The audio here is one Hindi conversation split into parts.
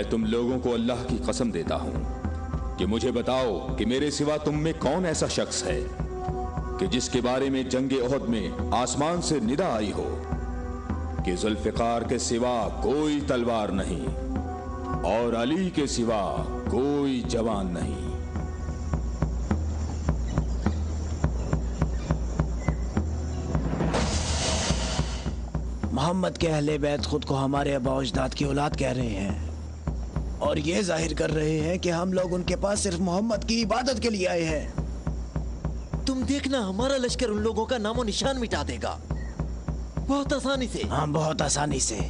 मैं तुम लोगों को अल्लाह की कसम देता हूं कि मुझे बताओ कि मेरे सिवा तुम में कौन ऐसा शख्स है कि जिसके बारे में जंगे ओहद में आसमान से निदा आई हो कि जुल्फिकार के सिवा कोई तलवार नहीं और अली के सिवा कोई जवान नहीं। मोहम्मद के अहले बैत खुद को हमारे आबा अजदाद की औलाद कह रहे हैं और ये जाहिर कर रहे हैं कि हम लोग उनके पास सिर्फ मोहम्मद की इबादत के लिए आए हैं। तुम देखना, हमारा लश्कर उन लोगों का नामो निशान मिटा देगा, बहुत आसानी से। हाँ, बहुत आसानी से।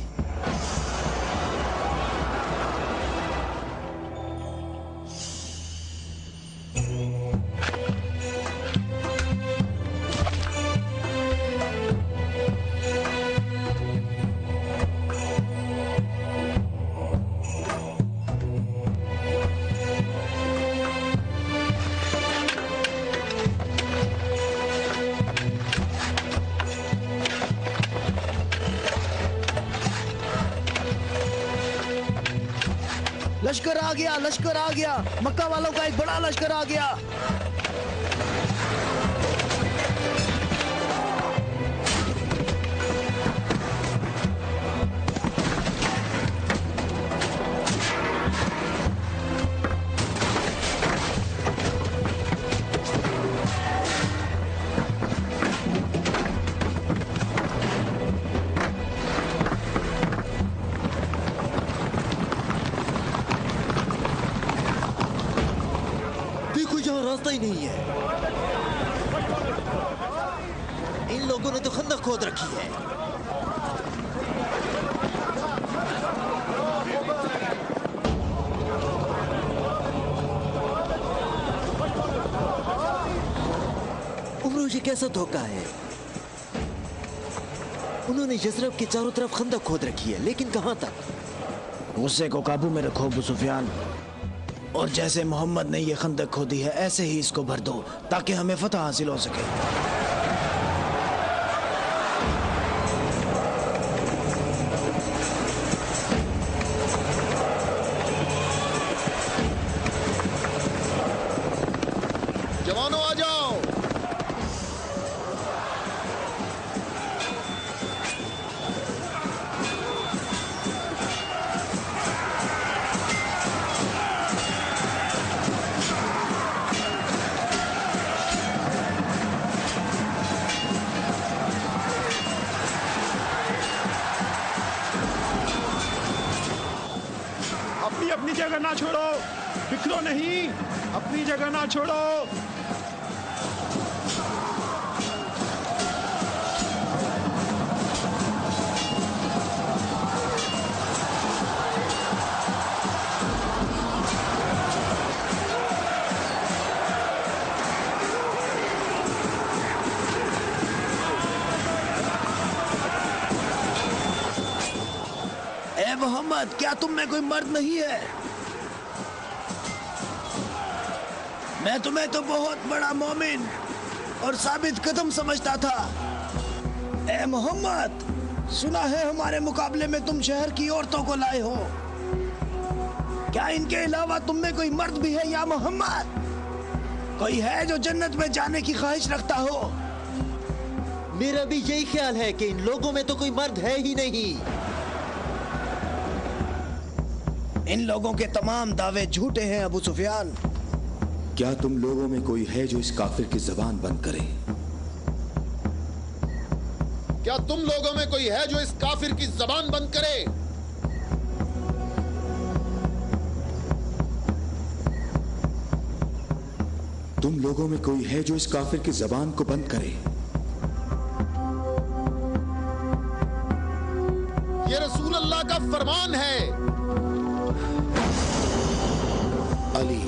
लश्कर आ गया, लश्कर आ गया, मक्का वालों का एक बड़ा लश्कर आ गया। रास्ता ही नहीं है। इन लोगों ने तो खंदक खोद रखी है। उमरो, ये कैसा धोखा है? उन्होंने यसरब के चारों तरफ खंदक खोद रखी है, लेकिन कहां तक? गुस्से को काबू में रखो अबू सुफियान, और जैसे मोहम्मद ने ये खंदक खोदी है ऐसे ही इसको भर दो ताकि हमें फतह हासिल हो सके। जवानों आ जाओ। अपनी जगह ना छोड़ो, बिखरो नहीं, अपनी जगह ना छोड़ो। ए मोहम्मद, क्या तुम में कोई मर्द नहीं है? मैं तुम्हें तो बहुत बड़ा मोमिन और साबित कदम समझता था। ए मोहम्मद, सुना है हमारे मुकाबले में तुम शहर की औरतों को लाए हो। क्या इनके अलावा तुम में कोई मर्द भी है या मोहम्मद? कोई है जो जन्नत में जाने की ख्वाहिश रखता हो? मेरा भी यही ख्याल है कि इन लोगों में तो कोई मर्द है ही नहीं। इन लोगों के तमाम दावे झूठे हैं अबू सुफियान। क्या तुम लोगों में कोई है जो इस काफिर की जबान बंद करे? क्या तुम लोगों में कोई है जो इस काफिर की जबान बंद करे? तुम लोगों में कोई है जो इस काफिर की जबान को बंद करे? ये रसूल अल्लाह का फरमान है। अली,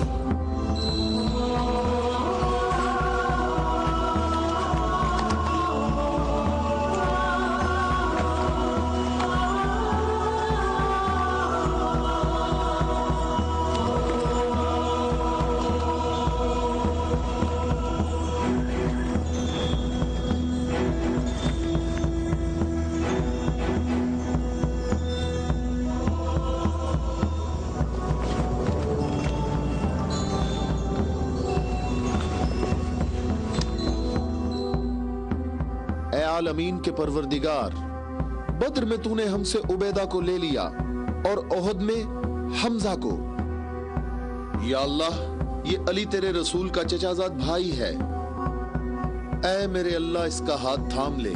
आलमीन के परवरदिगार, बद्र में तूने हमसे उबैदा को ले लिया और ओहद में हमजा को। या अल्लाह, ये अली तेरे रसूल का चचाजाद भाई है। ऐ मेरे अल्लाह, इसका हाथ थाम ले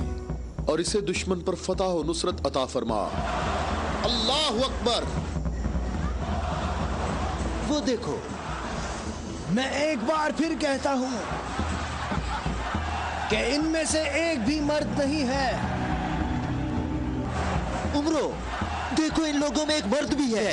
और इसे दुश्मन पर फतह और नुसरत अता फरमा। अल्लाहु अकबर। वो देखो, मैं एक बार फिर कहता हूं कि इनमें से एक भी मर्द नहीं है। उमरो, देखो इन लोगों में एक मर्द भी है।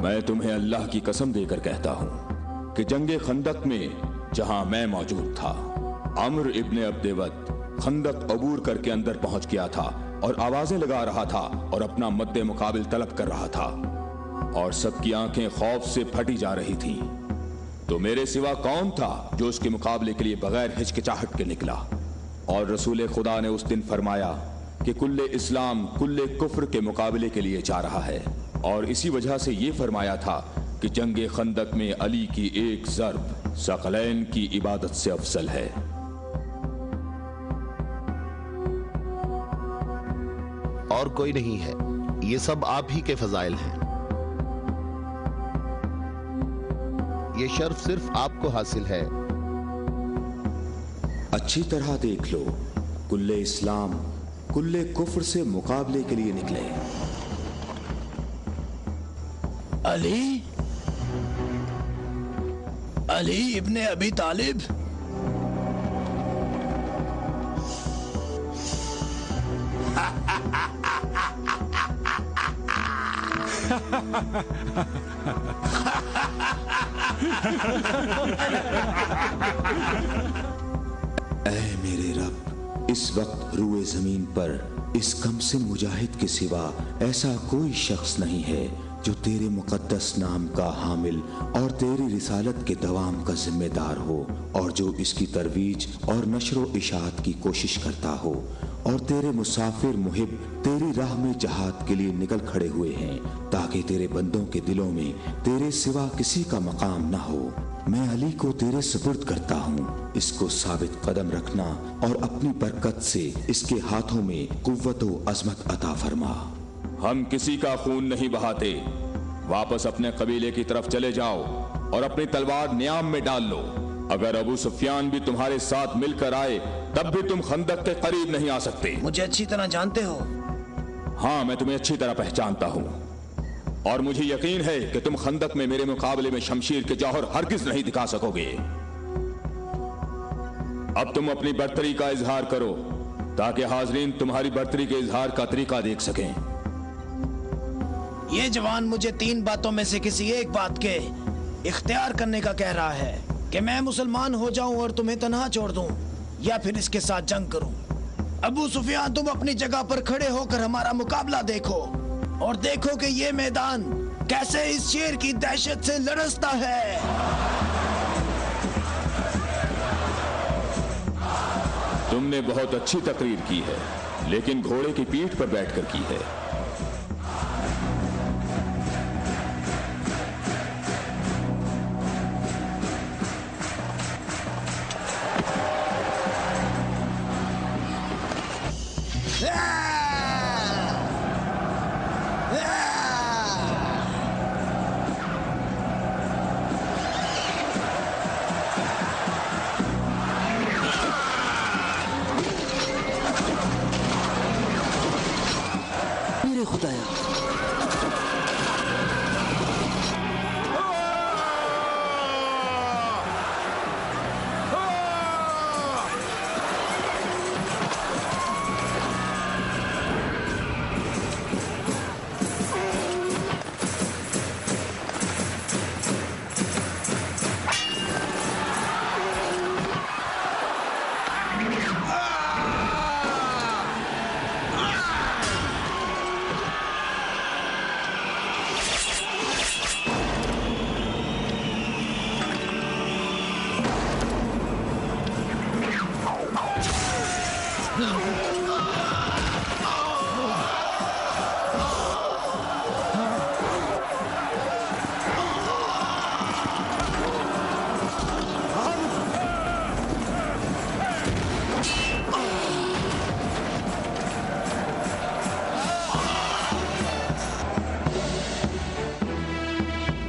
मैं तुम्हें अल्लाह की कसम देकर कहता हूं कि जंगे खंदक में जहां मैं मौजूद था, अम्र इब्ने अब्देवत खंदक अबूर करके अंदर पहुंच गया था और आवाजें लगा रहा था और अपना मद्दे मुकाबिल तलब कर रहा था और सबकी आंखें खौफ से फटी जा रही थी। तो मेरे सिवा कौन था जो उसके मुकाबले के लिए बगैर हिचकिचाहट के निकला? और रसूल खुदा ने उस दिन फरमाया कि कुल्ले इस्लाम कुल्ले कुफ्र के मुकाबले के लिए जा रहा है। और इसी वजह से ये फरमाया था कि जंगे खंदक में अली की एक ज़र्ब सकलैन की इबादत से अफजल है। और कोई नहीं है, ये सब आप ही के फजाइल हैं। ये शर्फ सिर्फ आपको हासिल है। अच्छी तरह देख लो, कुल्ले इस्लाम कुल्ले कुफ्र से मुकाबले के लिए निकले। अली, अली इब्ने अबी तालिब। ऐ मेरे रब, इस वक्त रूए जमीन पर इस कमसिन मुजाहिद के सिवा ऐसा कोई शख्स नहीं है जो तेरे मुकद्दस नाम का हामिल और तेरी रिसालत के दवाम का जिम्मेदार हो, और जो इसकी तरवीज और नशरो इशात की कोशिश करता हो, और तेरे मुसाफिर मुहिब तेरी राह में जहाद के लिए निकल खड़े हुए हैं ताकि तेरे बंदों के दिलों में तेरे सिवा किसी का मकाम न हो। मैं अली को तेरे सुपुर्द करता हूँ, इसको साबित कदम रखना और अपनी बरकत से इसके हाथों में कुव्वत व अजमत अता फरमा। हम किसी का खून नहीं बहाते, वापस अपने कबीले की तरफ चले जाओ और अपनी तलवार नियाम में डाल लो। अगर अबू सुफियान भी तुम्हारे साथ मिलकर आए तब भी तुम खंदक के करीब नहीं आ सकते। मुझे अच्छी तरह जानते हो? हाँ, मैं तुम्हें अच्छी तरह पहचानता हूँ और मुझे यकीन है कि तुम खंदक में मेरे मुकाबले में शमशीर के जौहर हरगिज नहीं दिखा सकोगे। अब तुम अपनी बर्तरी का इजहार करो ताकि हाजरीन तुम्हारी बर्तरी के इजहार का तरीका देख सकें। ये जवान मुझे 3 बातों में से किसी एक बात के इख्तियार करने का कह रहा है कि मैं मुसलमान हो जाऊं और तुम्हें तन्हा छोड़ दूं, या फिर इसके साथ जंग करूं। अबू सुफियान, तुम अपनी जगह पर खड़े होकर हमारा मुकाबला देखो और देखो कि ये मैदान कैसे इस शेर की दहशत से लरसता है। तुमने बहुत अच्छी तकरीर की है, लेकिन घोड़े की पीठ पर बैठकर की है।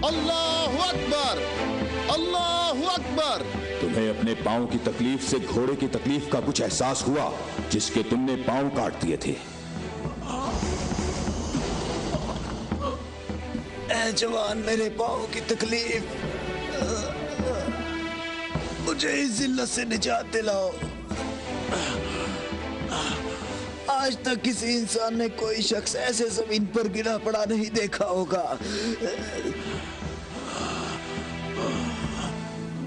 अल्लाहु अकबर, अल्लाहु अकबर। तुम्हें अपने पांव की तकलीफ से घोड़े की तकलीफ का कुछ एहसास हुआ जिसके तुमने पांव काट दिए थे? ऐ जवान, मेरे पाँव की तकलीफ, मुझे इस जिल्लत से निजात दिलाओ। आज तक किसी इंसान ने कोई शख्स ऐसे जमीन पर गिरा पड़ा नहीं देखा होगा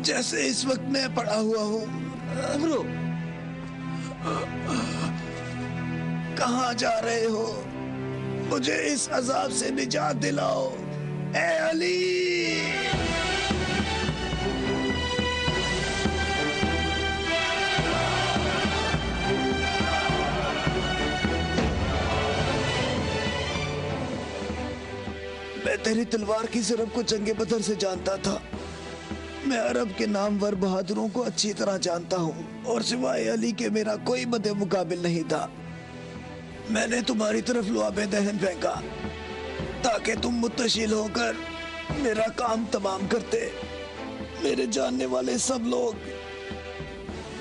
जैसे इस वक्त मैं पड़ा हुआ हूँ। अमरो, कहाँ जा रहे हो? मुझे इस अजाब से निजात दिलाओ, ए अली। मैं तेरी तलवार की ज़रब को जंगे बदर से जानता था। मैं अरब के नामवर बहादुरों को अच्छी तरह जानता हूँ और सिवाय अली के मेरा कोई मदे मुकाबिल नहीं था। मैंने तुम्हारी तरफ लुआबे दहन फेंका ताकि तुम मुत्तशिल होकर मेरा काम तमाम करते। मेरे जानने वाले सब लोग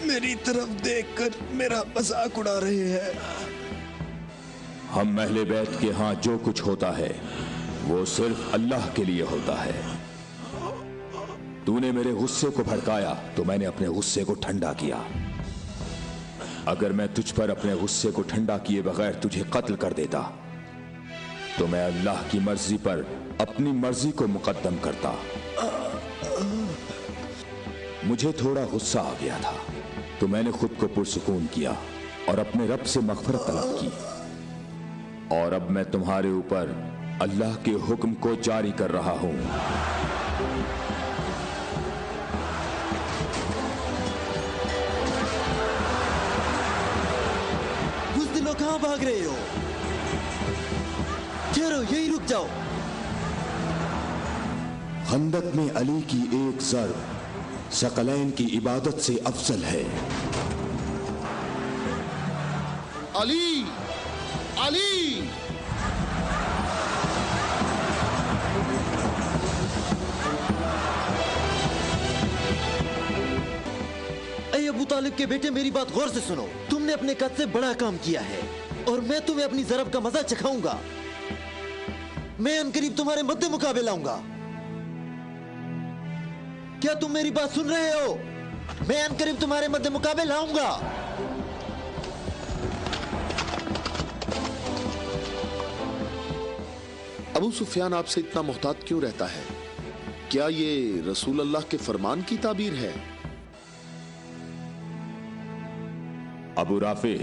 मेरी तरफ देखकर मेरा मजाक उड़ा रहे हैं। हम अहले बैत के यहाँ जो कुछ होता है वो सिर्फ अल्लाह के लिए होता है। तूने मेरे गुस्से को भड़काया तो मैंने अपने गुस्से को ठंडा किया। अगर मैं तुझ पर अपने गुस्से को ठंडा किए बगैर तुझे कत्ल कर देता तो मैं अल्लाह की मर्जी पर अपनी मर्जी को मुकद्दम करता। मुझे थोड़ा गुस्सा आ गया था तो मैंने खुद को पुरसुकून किया और अपने रब से मग़फ़िरत तलब की। और अब मैं तुम्हारे ऊपर अल्लाह के हुक्म को जारी कर रहा हूं। बुज़दिलो, कहां भाग रहे हो? ठहरो, यहीं रुक जाओ। खंदक में अली की एक ज़र्ब सकलैन की इबादत से अफजल है। अली, अली। ऐ अबू तालिब के बेटे, मेरी बात गौर से सुनो। तुमने अपने कद से बड़ा काम किया है और मैं तुम्हें अपनी ज़रब का मजा चखाऊंगा। मैं अनकरीब तुम्हारे मद्दे मुकाबले लाऊंगा। क्या तुम मेरी बात सुन रहे हो? मैं अनकरीब तुम्हारे मद्दे मुकाबले लाऊंगा। अबू सुफियान आपसे इतना मोहतात क्यों रहता है? क्या ये रसूल अल्लाह के फरमान की ताबीर है? अबू राफे,